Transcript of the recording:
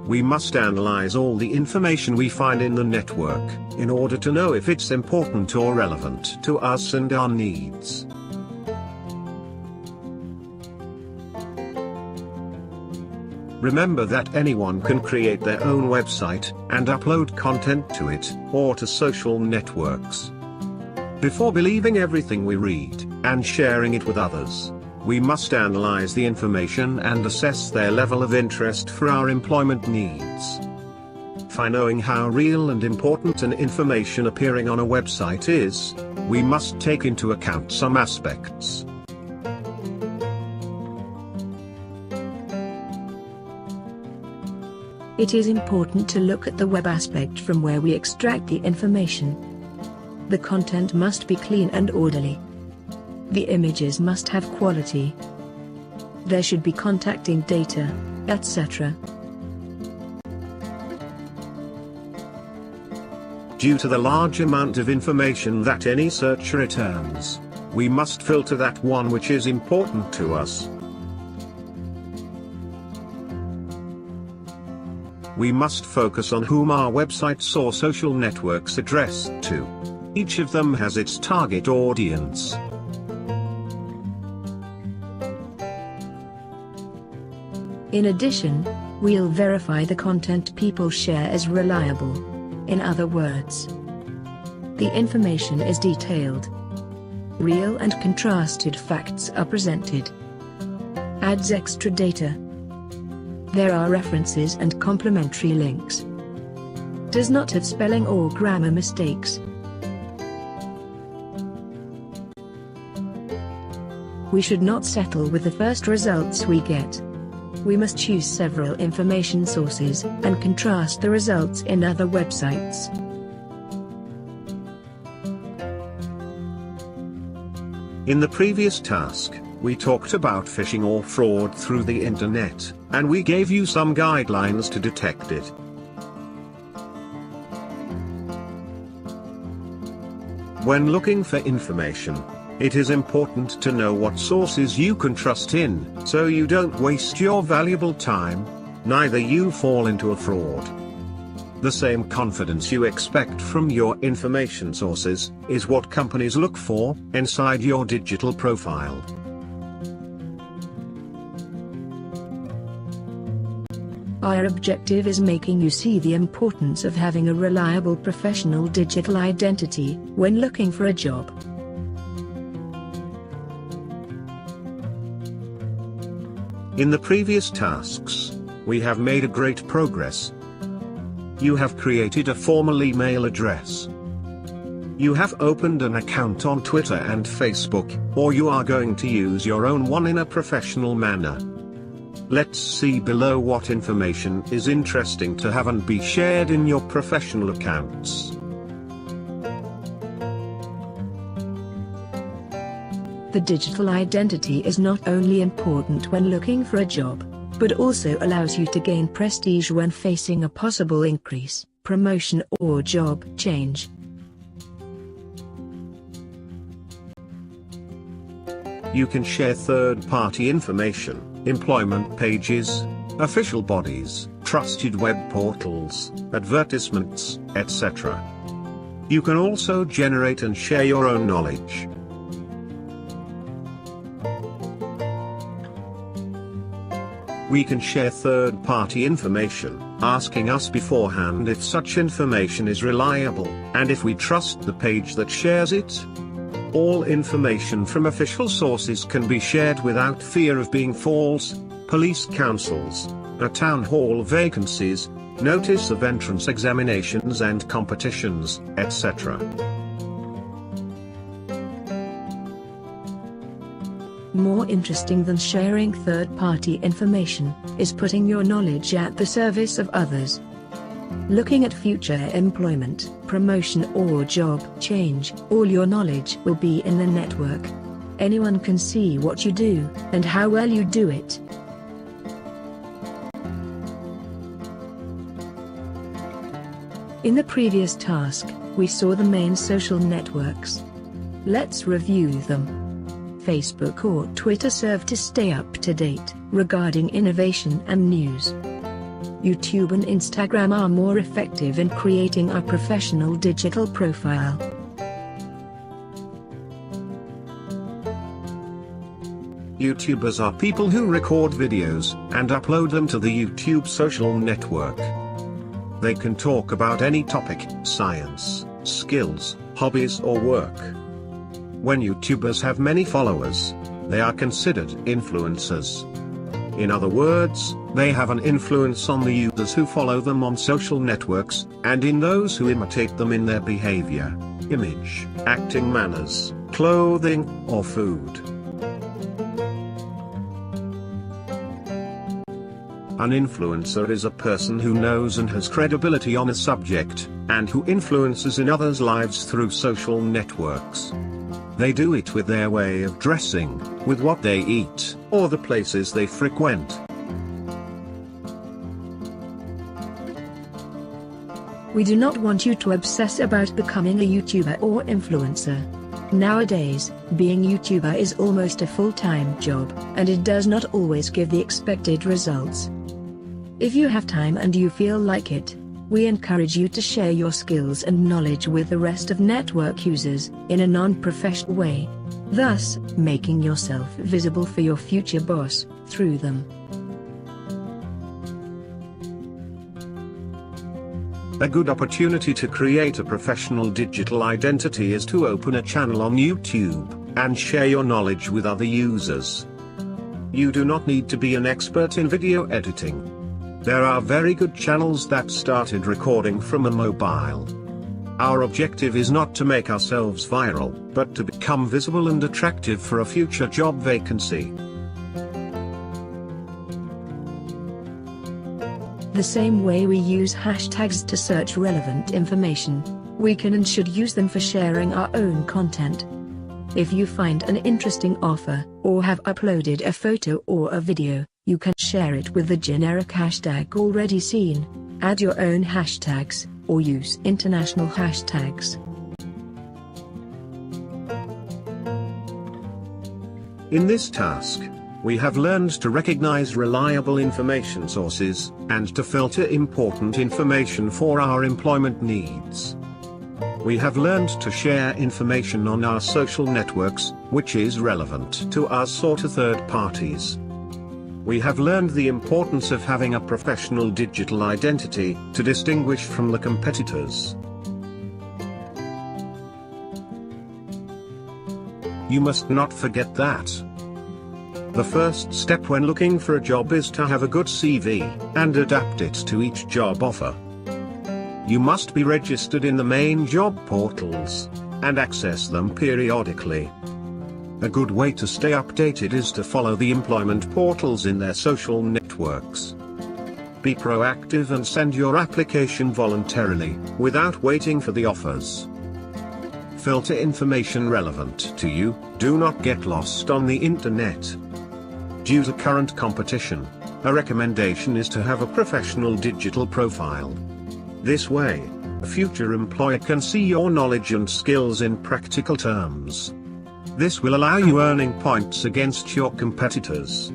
We must analyze all the information we find in the network, in order to know if it's important or relevant to us and our needs. Remember that anyone can create their own website, and upload content to it, or to social networks. Before believing everything we read, and sharing it with others, we must analyze the information and assess their level of interest for our employment needs. For knowing how real and important an information appearing on a website is, we must take into account some aspects. It is important to look at the web aspect from where we extract the information. The content must be clean and orderly. The images must have quality. There should be contacting data, etc. Due to the large amount of information that any searcher returns, we must filter that one which is important to us. We must focus on whom our websites or social networks address to. Each of them has its target audience. In addition, we'll verify the content people share as reliable. In other words, the information is detailed. Real and contrasted facts are presented. Adds extra data. There are references and complementary links. Does not have spelling or grammar mistakes. We should not settle with the first results we get. We must choose several information sources and contrast the results in other websites. In the previous task, we talked about phishing or fraud through the internet, and we gave you some guidelines to detect it. When looking for information, it is important to know what sources you can trust in, so you don't waste your valuable time, neither you fall into a fraud. The same confidence you expect from your information sources is what companies look for inside your digital profile. Our objective is making you see the importance of having a reliable professional digital identity when looking for a job. In the previous tasks, we have made a great progress. You have created a formal email address. You have opened an account on Twitter and Facebook, or you are going to use your own one in a professional manner. Let's see below what information is interesting to have and be shared in your professional accounts. The digital identity is not only important when looking for a job, but also allows you to gain prestige when facing a possible increase, promotion or job change. You can share third-party information, employment pages, official bodies, trusted web portals, advertisements, etc. You can also generate and share your own knowledge. We can share third-party information, asking us beforehand if such information is reliable, and if we trust the page that shares it. All information from official sources can be shared without fear of being false. Police councils, a town hall vacancies, notice of entrance examinations and competitions, etc. More interesting than sharing third-party information is putting your knowledge at the service of others. Looking at future employment, promotion or job change, all your knowledge will be in the network. Anyone can see what you do, and how well you do it. In the previous task, we saw the main social networks. Let's review them. Facebook or Twitter serve to stay up to date regarding innovation and news. YouTube and Instagram are more effective in creating a professional digital profile. YouTubers are people who record videos and upload them to the YouTube social network. They can talk about any topic, science, skills, hobbies or work. When YouTubers have many followers, they are considered influencers. In other words, they have an influence on the users who follow them on social networks, and in those who imitate them in their behavior, image, acting manners, clothing, or food. An influencer is a person who knows and has credibility on a subject, and who influences in others' lives through social networks. They do it with their way of dressing, with what they eat, or the places they frequent. We do not want you to obsess about becoming a YouTuber or influencer. Nowadays, being YouTuber is almost a full-time job, and it does not always give the expected results. If you have time and you feel like it, we encourage you to share your skills and knowledge with the rest of network users, in a non-professional way, thus making yourself visible for your future boss, through them. A good opportunity to create a professional digital identity is to open a channel on YouTube, and share your knowledge with other users. You do not need to be an expert in video editing. There are very good channels that started recording from a mobile. Our objective is not to make ourselves viral, but to become visible and attractive for a future job vacancy. The same way we use hashtags to search relevant information, we can and should use them for sharing our own content. If you find an interesting offer, or have uploaded a photo or a video, you can share it with the generic hashtag already seen, add your own hashtags, or use international hashtags. In this task, we have learned to recognize reliable information sources, and to filter important information for our employment needs. We have learned to share information on our social networks, which is relevant to us or to third parties. We have learned the importance of having a professional digital identity, to distinguish from the competitors. You must not forget that the first step when looking for a job is to have a good CV, and adapt it to each job offer. You must be registered in the main job portals, and access them periodically. A good way to stay updated is to follow the employment portals in their social networks. Be proactive and send your application voluntarily, without waiting for the offers. Filter information relevant to you, do not get lost on the internet. Due to current competition, a recommendation is to have a professional digital profile. This way, a future employer can see your knowledge and skills in practical terms. This will allow you earning points against your competitors.